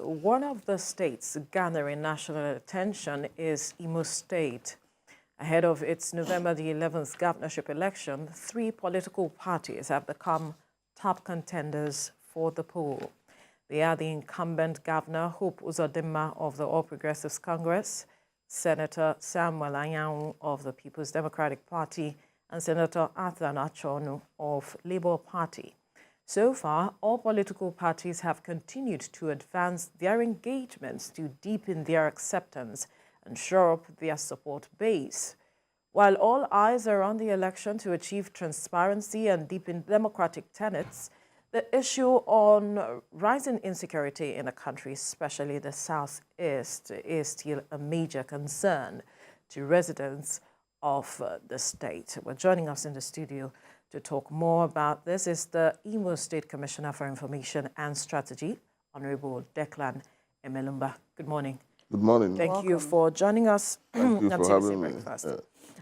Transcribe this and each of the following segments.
One of the states garnering national attention is Imo State. Ahead of its November the 11th governorship election, 3 political parties have become top contenders for the poll. They are the incumbent governor, Hope Uzodinma of the All Progressives Congress, Senator Samuel Anyanwu of the People's Democratic Party, and Senator Athan Achonu of Labour Party. So far, all political parties have continued to advance their engagements to deepen their acceptance and shore up their support base. While all eyes are on the election to achieve transparency and deepen democratic tenets, the issue on rising insecurity in the country, especially the Southeast, is still a major concern to residents of the state. Well, joining us in the studio to talk more about this is the Imo State Commissioner for Information and Strategy, Honorable Declan Emelumba. Good morning. Good morning. Thank you for joining us. Thank you for having me.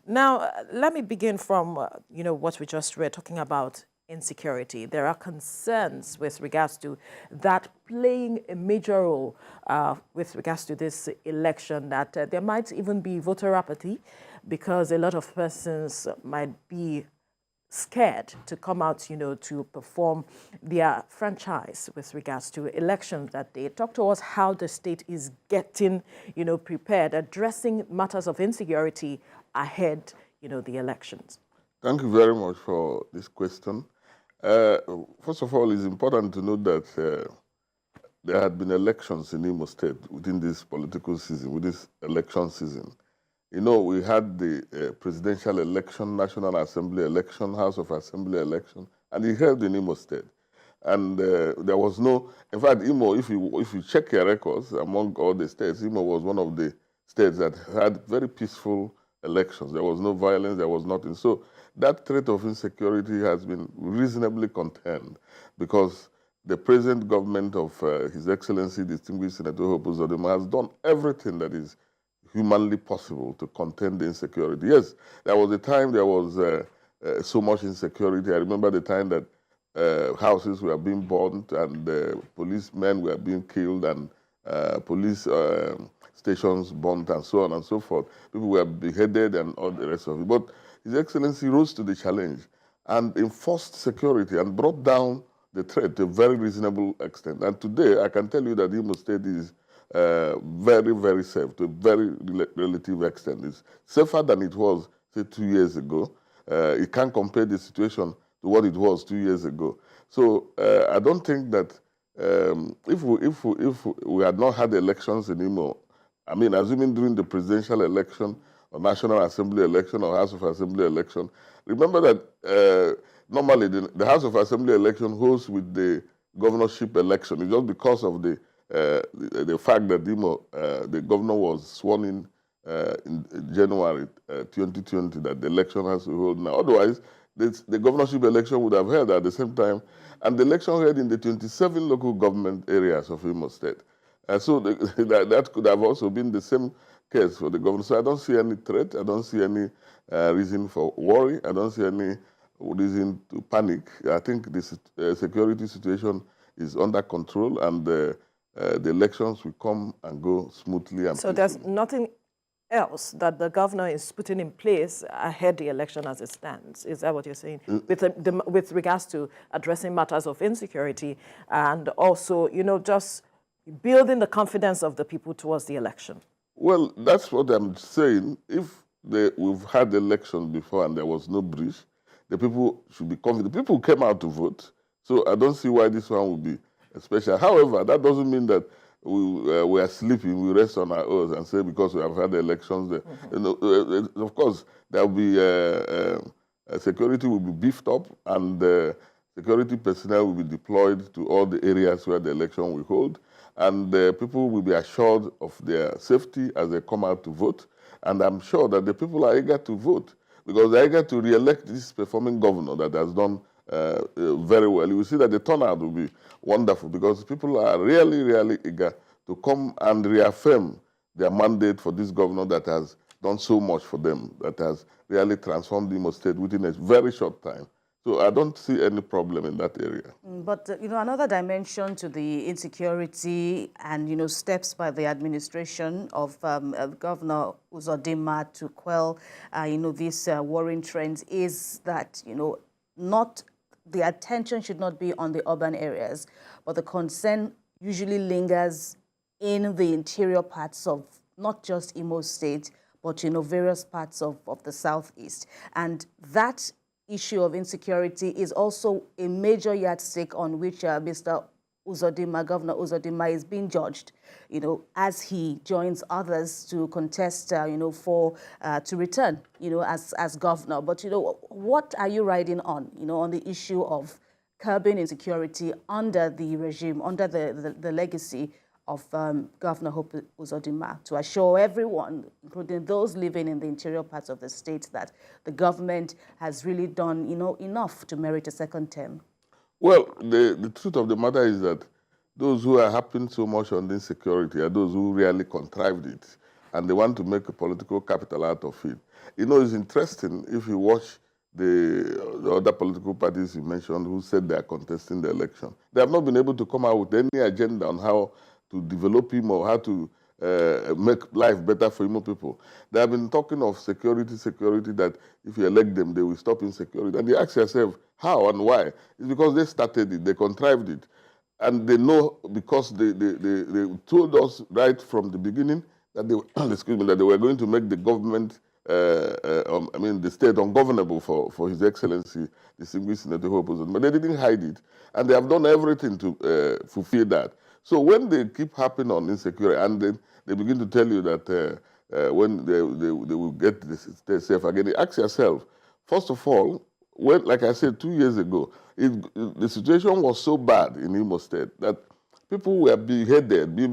Now, let me begin from, what we just read, talking about insecurity. There are concerns with regards to that playing a major role with regards to this election, that there might even be voter apathy because a lot of persons might be scared to come out, to perform their franchise with regards to elections that day. Talk to us how the state is getting, prepared, addressing matters of insecurity ahead, the elections. Thank you very much for this question. First of all, it's important to note that there had been elections in Imo State within this political season, with this election season. We had the presidential election, National Assembly election, House of Assembly election, and it held in Imo State. And there was no, in fact, Imo, if you check your records among all the states, Imo was one of the states that had very peaceful elections. There was no violence, there was nothing. So that threat of insecurity has been reasonably contained because the present government of His Excellency, Distinguished Senator Hope Uzodinma, has done everything that is humanly possible to contain the insecurity. Yes, there was a time there was so much insecurity. I remember the time that houses were being burnt and policemen were being killed and police stations burnt and so on and so forth. People were beheaded and all the rest of it. But His Excellency rose to the challenge and enforced security and brought down the threat to a very reasonable extent. And today, I can tell you that Imo State is very, very safe to a very relative extent. It's safer than it was, say, 2 years ago. You can't compare the situation to what it was 2 years ago. So I don't think that if we had not had elections in Imo, I mean, assuming during the presidential election or National Assembly election or House of Assembly election, remember that normally the House of Assembly election holds with the governorship election. It's just because of the fact that the governor was sworn in January 2020 that the election has to hold now. Otherwise, the governorship election would have held at the same time, and the election held in the 27 local government areas of Imo State. So that could have also been the same case for the governor. So I don't see any threat. I don't see any reason for worry. I don't see any reason to panic. I think this security situation is under control, and the elections will come and go smoothly. And so there's nothing else that the governor is putting in place ahead the election as it stands. Is that what you're saying? With regards to addressing matters of insecurity and also, just building the confidence of the people towards the election? Well, that's what I'm saying. If we've had elections before and there was no breach, the people should be confident. People came out to vote, so I don't see why this one would be special. However, that doesn't mean that we are sleeping, we rest on our oars and say because we have had elections. Of course, there will be security will be beefed up, and security personnel will be deployed to all the areas where the election will hold, and people will be assured of their safety as they come out to vote. And I'm sure that the people are eager to vote because they're eager to re-elect this performing governor that has done very well. You will see that the turnout will be wonderful because people are really, really eager to come and reaffirm their mandate for this governor that has done so much for them, that has really transformed Imo State within a very short time. So I don't see any problem in that area. But, another dimension to the insecurity and, steps by the administration of Governor Uzodinma to quell, these worrying trends is that, not the attention should not be on the urban areas, but the concern usually lingers in the interior parts of not just Imo State, but, various parts of the southeast. And that issue of insecurity is also a major yardstick on which Mr. Uzodinma, Governor Uzodinma, is being judged, as he joins others to contest, to return, as governor. But, what are you riding on the issue of curbing insecurity under the regime, under the legacy of Governor Uzodinma, to assure everyone, including those living in the interior parts of the state, that the government has really done enough to merit a second term? Well, the truth of the matter is that those who are harping so much on the insecurity are those who really contrived it, and they want to make a political capital out of it. It's interesting if you watch the other political parties you mentioned who said they are contesting the election. They have not been able to come out with any agenda on how to develop Imo, how to make life better for Imo people. They have been talking of security, that if you elect them, they will stop insecurity. And you ask yourself, how and why? It's because they started it, they contrived it. And they know because they told us right from the beginning that they, that they were going to make the government, the state ungovernable for His Excellency, distinguished Senator Uzodinma. But they didn't hide it. And they have done everything to fulfill that. So when they keep harping on insecurity, and then they begin to tell you that when they will get the state safe again, you ask yourself, first of all, when, like I said 2 years ago, the situation was so bad in Imo State that people were being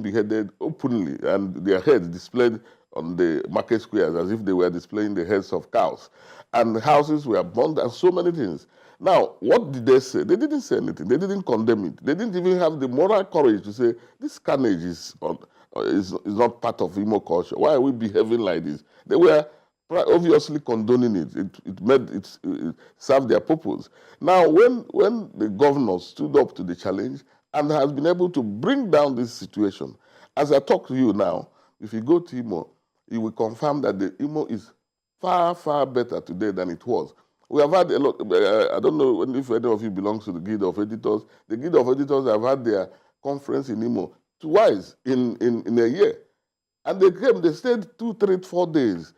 beheaded openly, and their heads displayed on the market squares as if they were displaying the heads of cows. And houses were burned and so many things. Now, what did they say? They didn't say anything. They didn't condemn it. They didn't even have the moral courage to say, this carnage is not part of Imo culture. Why are we behaving like this? They were obviously condoning it. It served their purpose. Now, when the governor stood up to the challenge and has been able to bring down this situation, as I talk to you now, if you go to Imo, you will confirm that the Imo is far, far better today than it was. We have had a lot, I don't know if any of you belongs to the Guild of Editors. The Guild of Editors have had their conference in Imo twice in a year. And they stayed 2, 3, 4 days.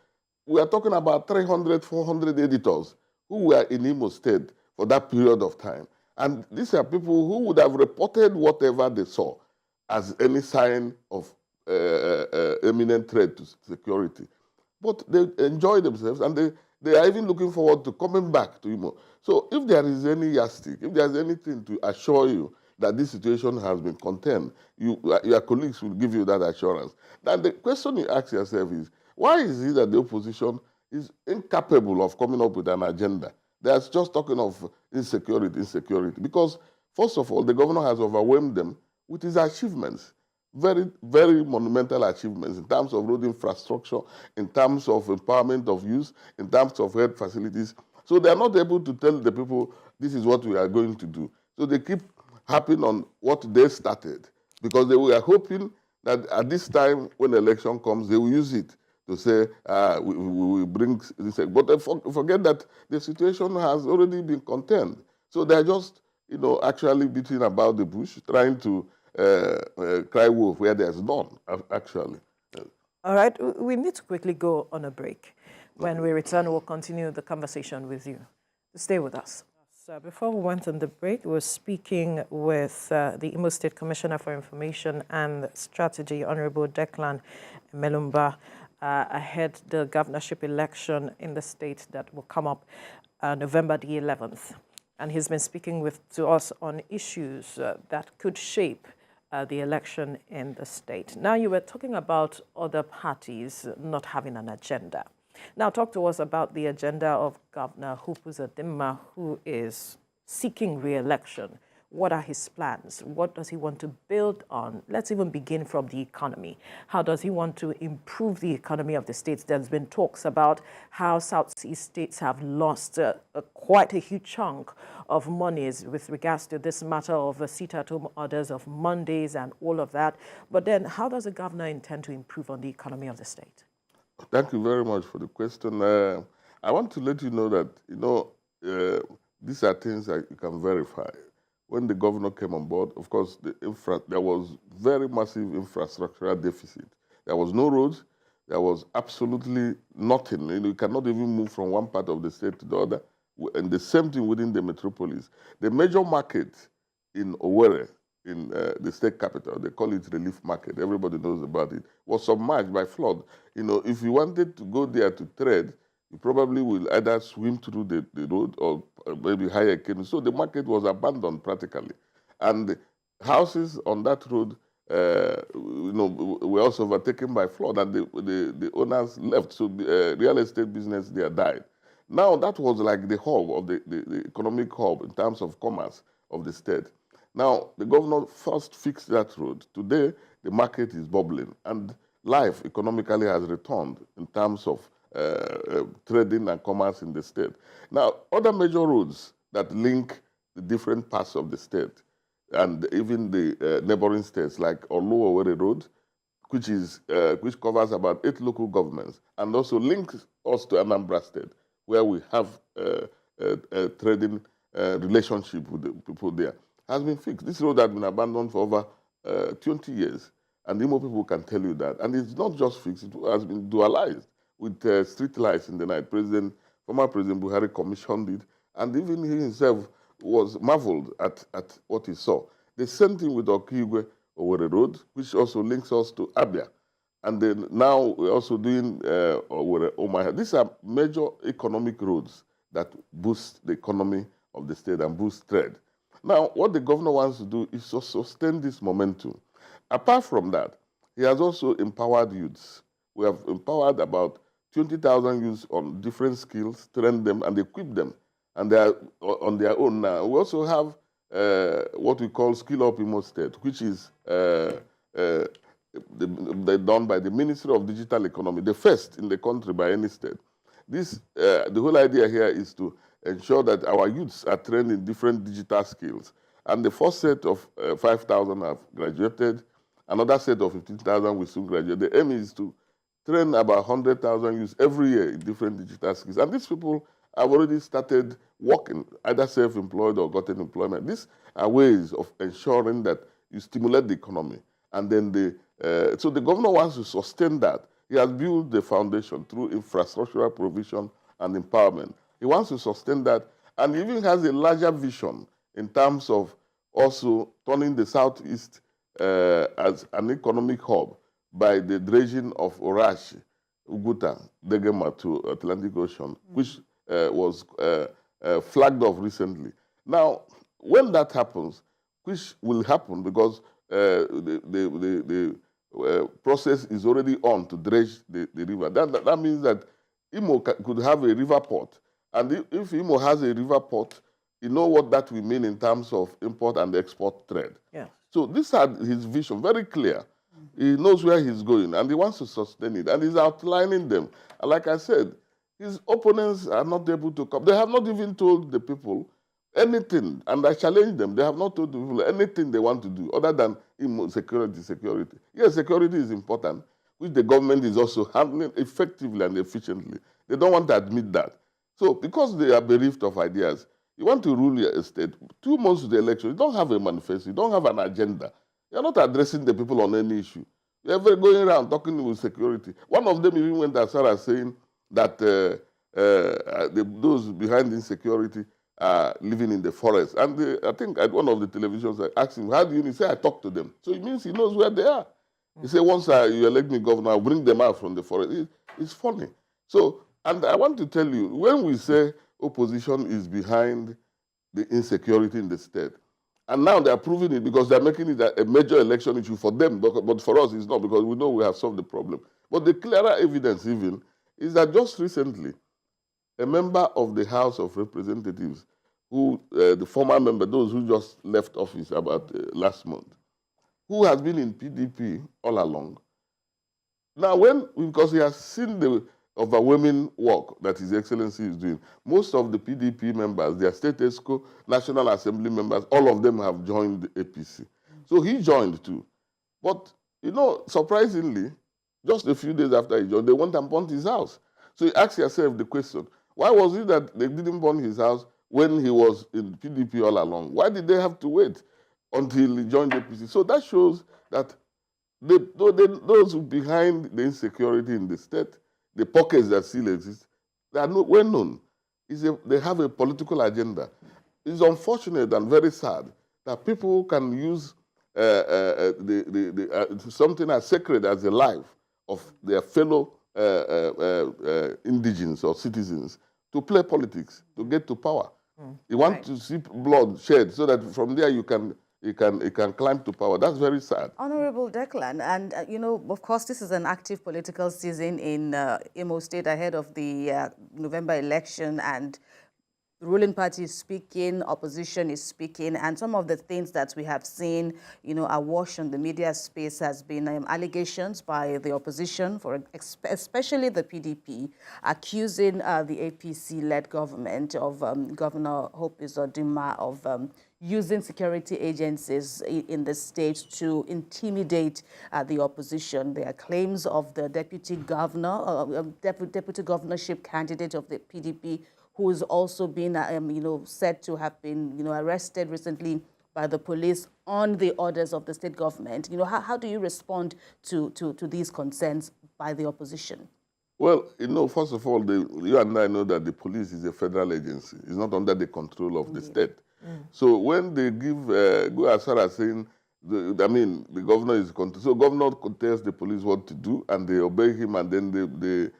We are talking about 300, 400 editors who were in Imo State for that period of time. And these are people who would have reported whatever they saw as any sign of imminent threat to security. But they enjoy themselves, and they are even looking forward to coming back to Imo. So if there is any yardstick, if there is anything to assure you that this situation has been contained, your colleagues will give you that assurance. Then the question you ask yourself is, why is it that the opposition is incapable of coming up with an agenda? They are just talking of insecurity. Because, first of all, the governor has overwhelmed them with his achievements. Very, very monumental achievements in terms of road infrastructure, in terms of empowerment of youth, in terms of health facilities. So they are not able to tell the people, this is what we are going to do. So they keep harping on what they started, because they were hoping that at this time, when the election comes, they will use it to say, we will bring this. But they forget that the situation has already been contained. So they're just, actually beating about the bush, trying to cry wolf where there's none, actually. All right, we need to quickly go on a break. When we return, we'll continue the conversation with you. Stay with us. So before we went on the break, we were speaking with the Imo State Commissioner for Information and Strategy, Honorable Declan Melumba, ahead the governorship election in the state that will come up November the 11th. And he's been speaking to us on issues that could shape the election in the state. Now, you were talking about other parties not having an agenda. Now, talk to us about the agenda of Governor Uzodinma, who is seeking re-election. What are his plans? What does he want to build on? Let's even begin from the economy. How does he want to improve the economy of the states? There's been talks about how Southeast states have lost quite a huge chunk of monies with regards to this matter of sit-at-home orders of Mondays and all of that. But then how does the governor intend to improve on the economy of the state? Thank you very much for the question. I want to let you know that, these are things that you can verify. When the governor came on board, of course, there was very massive infrastructural deficit. There was no roads. There was absolutely nothing. You cannot even move from one part of the state to the other. And the same thing within the metropolis. The major market in Owerri, in the state capital, they call it Relief Market. Everybody knows about it. Was submerged by flood. If you wanted to go there to trade, you probably will either swim through the road or maybe hire a canoe. So the market was abandoned practically. And houses on that road, were also overtaken by flood, and the owners left. So the real estate business there died. Now that was like the hub of the economic hub in terms of commerce of the state. Now the governor first fixed that road. Today the market is bubbling, and life economically has returned in terms of trading and commerce in the state. Now, other major roads that link the different parts of the state and even the neighboring states, like Olu-Owerri Road, which covers about 8 local governments, and also links us to Anambra State, where we have a trading relationship with the people there, has been fixed. This road has been abandoned for over 20 years, and Imo people can tell you that. And it's not just fixed, it has been dualized with street lights in the night. Former President Buhari commissioned it, and even he himself was marveled at what he saw. The same thing with Okigwe Owerri Road, which also links us to Abia. And then now we're also doing Omaha. These are major economic roads that boost the economy of the state and boost trade. Now, what the governor wants to do is to sustain this momentum. Apart from that, he has also empowered youths. We have empowered about 20,000 youths on different skills, train them and equip them, and they are on their own now. We also have what we call Skill Up Imo State, which is done by the Ministry of Digital Economy, the first in the country by any state. The whole idea here is to ensure that our youths are trained in different digital skills. And the first set of 5,000 have graduated. Another set of 15,000 will soon graduate. The aim is to train about 100,000 youths every year in different digital skills. And these people have already started working, either self-employed or gotten employment. These are ways of ensuring that you stimulate the economy. And then so the governor wants to sustain that. He has built the foundation through infrastructural provision and empowerment. He wants to sustain that, and he even has a larger vision in terms of also turning the Southeast as an economic hub by the dredging of Orashi, Uguta, Degema to Atlantic Ocean, which was flagged off recently. Now, when that happens, which will happen because the process is already on to dredge the river, that means that Imo could have a river port. And if Imo has a river port, you know what that will mean in terms of import and export trade. Yeah. So these are his vision, very clear. He knows where he's going, and he wants to sustain it, and he's outlining them. And like I said, his opponents are not able to come. They have not even told the people anything, and I challenge them. They have not told the people anything they want to do other than security. Yes, security is important, which the government is also handling effectively and efficiently. They don't want to admit that. So because they are bereft of ideas, you want to rule your state 2 months to the election, you don't have a manifesto, you don't have an agenda. You're not addressing the people on any issue. You're going around talking with security. One of them even went as far as saying that those behind insecurity are living in the forest. And I think at one of the televisions, I asked him, how do you know? He said, I talk to them. So it means he knows where they are. He said, once you elect me governor, I'll bring them out from the forest. It's funny. So, and I want to tell you, when we say opposition is behind the insecurity in the state, and now they're proving it because they're making it a major election issue for them, but for us it's not, because we know we have solved the problem. But the clearer evidence even is that just recently, a member of the House of Representatives who, the former member, those who just left office about last month, who has been in PDP all along. Now, because he has seen the overwhelming work that His Excellency is doing, most of the PDP members, their state ESCO, National Assembly members, all of them have joined the APC. So he joined too. But, surprisingly, just a few days after he joined, they went and burnt his house. So you ask yourself the question, why was it that they didn't burn his house when he was in PDP all along? Why did they have to wait until he joined the APC? So that shows that those behind the insecurity in the state, the pockets that still exist, they are well known. They have a political agenda. It's unfortunate and very sad that people can use something as sacred as the life of their fellow indigents or citizens to play politics, to get to power. You want to see blood shed so that from there you can climb to power. That's very sad. Honorable Declan, and of course, this is an active political season in Imo State ahead of the November election, and the ruling party is speaking, opposition is speaking, and some of the things that we have seen, awash on the media space has been allegations by the opposition, especially the PDP, accusing the APC-led government of Governor Uzodinma of using security agencies in the state to intimidate the opposition. There are claims of the deputy governorship candidate of the PDP, who is also been, said to have been, arrested recently by the police on the orders of the state government. How do you respond to these concerns by the opposition? Well, first of all, you and I know that the police is a federal agency. It's not under the control of the state. So when they go as far as saying, the governor is control. So governor tells the police what to do, and they obey him, and then the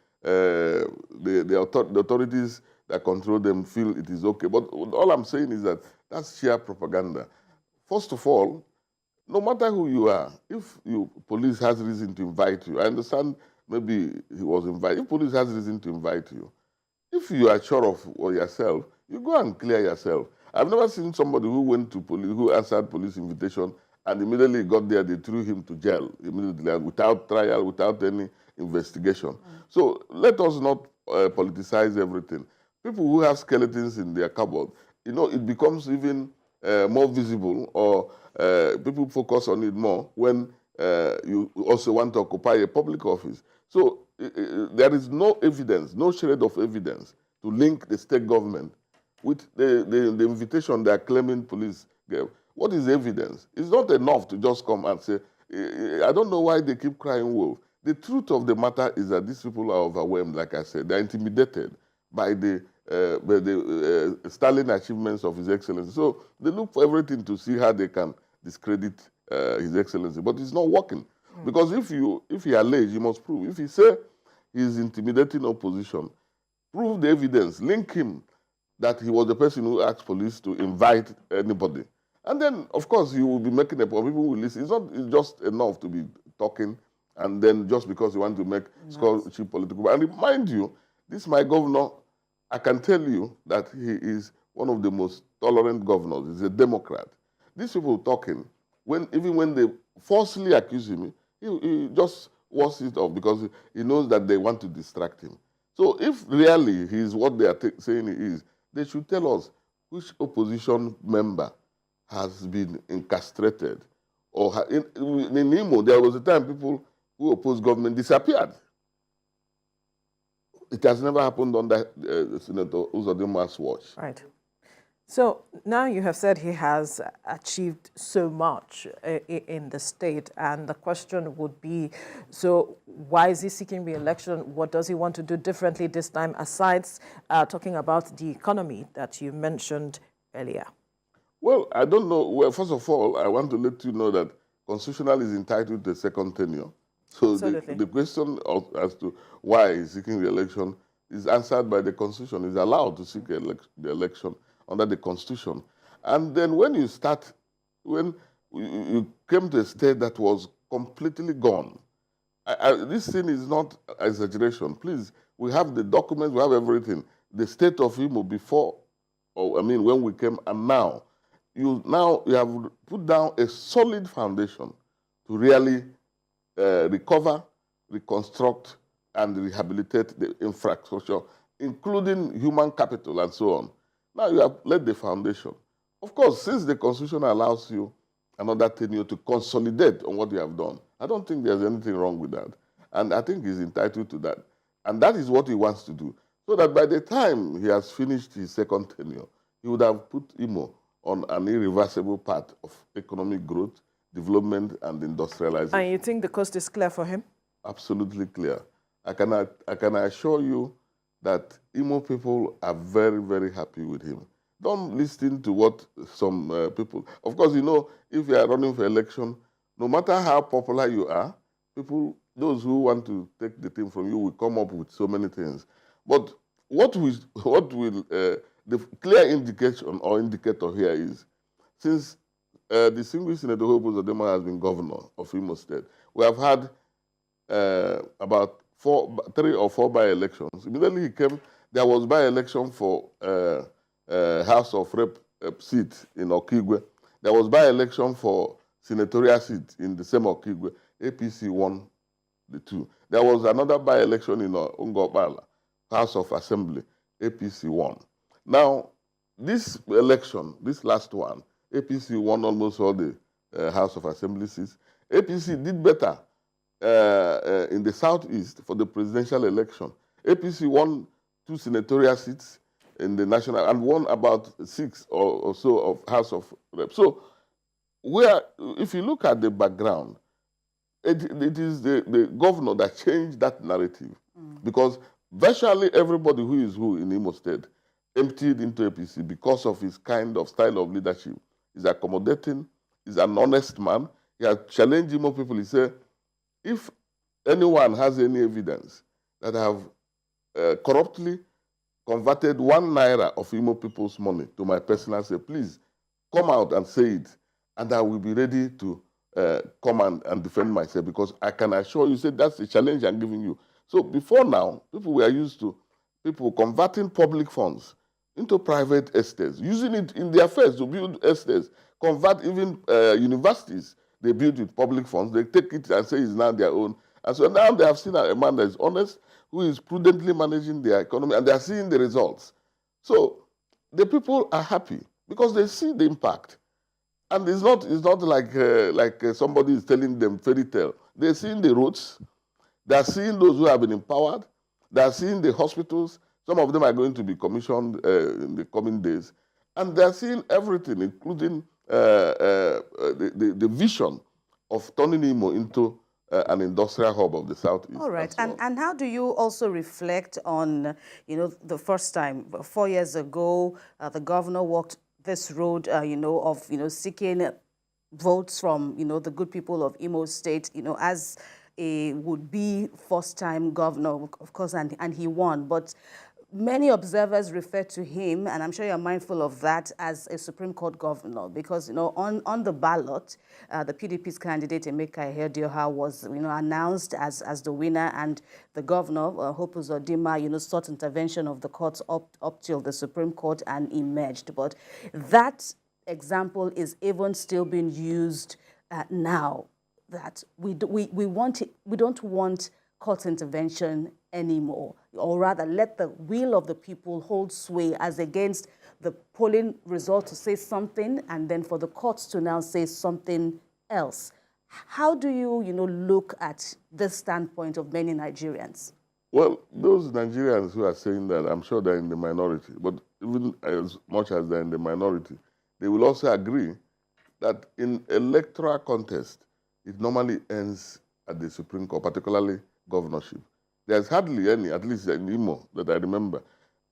authorities that control them feel it is okay. But all I'm saying is that that's sheer propaganda. First of all, no matter who you are, if police has reason to invite you, I understand maybe he was invited. If police has reason to invite you, if you are sure of yourself, you go and clear yourself. I've never seen somebody who went to police, who answered police invitation, and immediately got there, they threw him to jail, immediately, without trial, without any investigation. So let us not politicize everything. People who have skeletons in their cupboard, it becomes even more visible, or people focus on it more when you also want to occupy a public office. So there is no evidence, no shred of evidence to link the state government with the invitation they are claiming police gave. What is the evidence? It's not enough to just come and say, I don't know why they keep crying wolf. The truth of the matter is that these people are overwhelmed, like I said. They're intimidated by the sterling achievements of His Excellency. So they look for everything to see how they can discredit His Excellency. But it's not working. Because if he allege, you must prove. If he say he's intimidating opposition, prove the evidence, link him that he was the person who asked police to invite anybody. And then, of course, you will be making a point. People will listen. It's just enough to be talking, and then just because you want to score cheap political. And mind you, this my governor, I can tell you that he is one of the most tolerant governors. He's a Democrat. These people talking, even when they falsely accuse him, he just washes it off because he knows that they want to distract him. So if really he is what they are saying he is, they should tell us which opposition member has been incarcerated. Or in Imo, there was a time people who opposed government disappeared. It has never happened under Senator Uzodinma's watch. Right. So now you have said he has achieved so much in the state, and the question would be, so why is he seeking re-election? What does he want to do differently this time, aside talking about the economy that you mentioned earlier? Well, I don't know. Well, first of all, I want to let you know that constitutional is entitled to a second tenure. So the question as to why he's seeking re-election is answered by the Constitution. He's allowed to seek the election under the Constitution. And then when you came to a state that was completely gone, this thing is not exaggeration. Please, we have the documents, we have everything. The state of Imo before or I mean, when we came, and now you have put down a solid foundation to really recover, reconstruct, and rehabilitate the infrastructure, including human capital and so on. Now you have laid the foundation. Of course, since the Constitution allows you another tenure to consolidate on what you have done, I don't think there's anything wrong with that. And I think he's entitled to that. And that is what he wants to do. So that by the time he has finished his second tenure, he would have put Imo on an irreversible path of economic growth, development, and industrialization. And you think the coast is clear for him? Absolutely clear. I can assure you that Imo people are very, very happy with him. Don't listen to what some people... Of course, you know, if you are running for election, no matter how popular you are, people, those who want to take the thing from you will come up with so many things. But the clear indication or indicator here is, since distinguished Senator Uzodinma has been governor of Imo State, we have had about 3 or 4 by-elections. Immediately he came, there was by-election for House of Rep seat in Okigwe. There was by-election for senatorial seat in the same Okigwe. APC won the 2. There was another by-election in Ungopala, House of Assembly. APC won. Now, this election, this last one, APC won almost all the House of Assembly seats. APC did better in the southeast for the presidential election. APC won 2 senatorial seats in the national and won about 6 or so of House of Reps. So, if you look at the background, it is the governor that changed that narrative, because virtually everybody who is who in Imo State emptied into APC because of his kind of style of leadership. He's accommodating, he's an honest man. He has challenged Imo people. He said, if anyone has any evidence that I have corruptly converted 1 naira of Imo people's money to my personal say, please come out and say it, and I will be ready to come and defend myself, because I can assure you, say that's the challenge I'm giving you. So before now, people were used to people converting public funds into private estates, using it in their affairs to build estates, convert even universities they build with public funds. They take it and say it's now their own. And so now they have seen a man that is honest, who is prudently managing their economy, and they are seeing the results. So the people are happy because they see the impact. And it's not like somebody is telling them fairy tale. They're seeing the roads. They're seeing those who have been empowered. They're seeing the hospitals. Some of them are going to be commissioned in the coming days. And they're seeing everything, including the vision of turning Imo into an industrial hub of the Southeast. All right. And how do you also reflect on, the first time, 4 years ago, the governor walked this road, of, seeking votes from, the good people of Imo State, as a would-be first-time governor, of course, and he won. But many observers refer to him, and I'm sure you're mindful of that, as a Supreme Court governor, because, on the ballot, the PDP's candidate, Emeka Ihedioha, was, announced as the winner, and the governor, Hope Uzodinma, sought intervention of the courts up till the Supreme Court and emerged. But that example is even still being used now, that we don't want court intervention anymore, or rather let the will of the people hold sway as against the polling result to say something and then for the courts to now say something else. How do you, look at this standpoint of many Nigerians? Well, those Nigerians who are saying that, I'm sure they're in the minority, but even as much as they're in the minority, they will also agree that in electoral contest, it normally ends at the Supreme Court, particularly governorship. There's hardly any, at least in Imo, that I remember,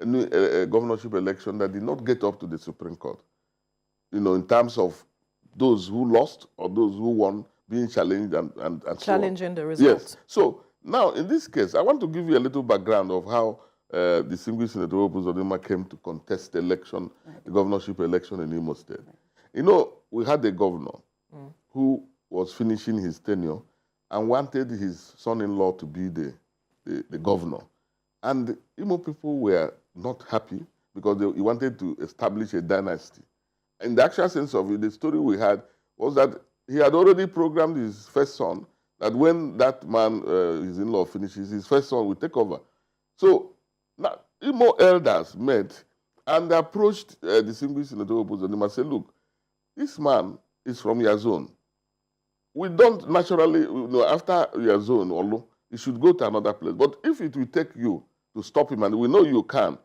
a governorship election that did not get up to the Supreme Court. In terms of those who lost or those who won being challenged and challenging so on. The results. Yes. So now, in this case, I want to give you a little background of how distinguished Senator Uzodinma came to contest the election, the governorship election in Imo State. We had a governor who was finishing his tenure and wanted his son-in-law to be the governor. And Imo people were not happy because he wanted to establish a dynasty. In the actual sense of it, the story we had was that he had already programmed his first son that when that man, his in-law, finishes, his first son will take over. So now, Imo elders met and approached distinguished Senator Uzodinma and said, look, this man is from your zone. We don't naturally, after your zone, he should go to another place. But if it will take you to stop him, and we know you can,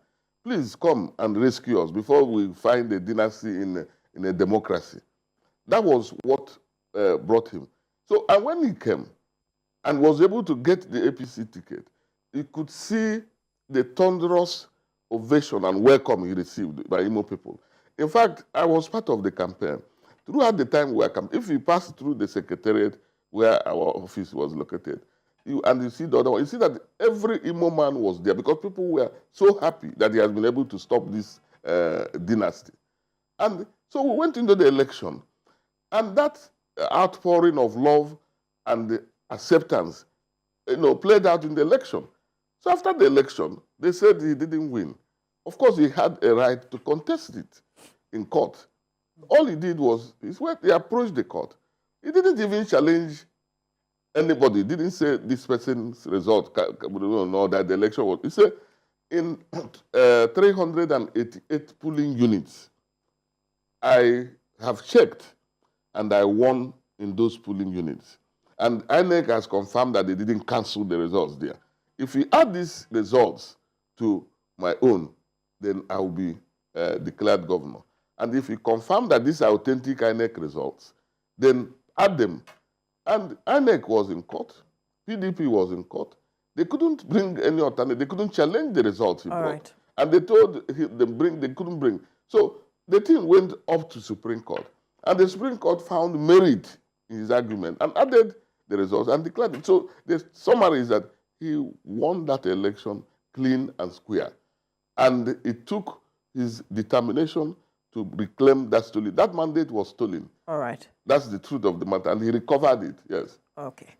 please come and rescue us before we find a dynasty in a democracy. That was what brought him. So, and when he came and was able to get the APC ticket, he could see the thunderous ovation and welcome he received by Imo people. In fact, I was part of the campaign. Throughout the time we were campaigning, if you pass through the secretariat where our office was located, and you see the other one, you see that every Imo man was there because people were so happy that he has been able to stop this dynasty. And so we went into the election, and that outpouring of love and acceptance, played out in the election. So after the election, they said he didn't win. Of course, he had a right to contest it in court. All he did was, he approached the court. He didn't even challenge anybody. He didn't say this person's result, no, that the election was. He said, in 388 polling units, I have checked and I won in those polling units. And INEC has confirmed that they didn't cancel the results there. If we add these results to my own, then I will be declared governor. And if we confirm that these are authentic INEC results, then add them. And INEC was in court. PDP was in court. They couldn't bring any alternative. They couldn't challenge the results he brought. Right. And they told them they couldn't bring. So the thing went up to Supreme Court. And the Supreme Court found merit in his argument and added the results and declared it. So the summary is that he won that election clean and square. And it took his determination to reclaim that stolen. That mandate was stolen. All right. That's the truth of the matter. And he recovered it, yes. Okay.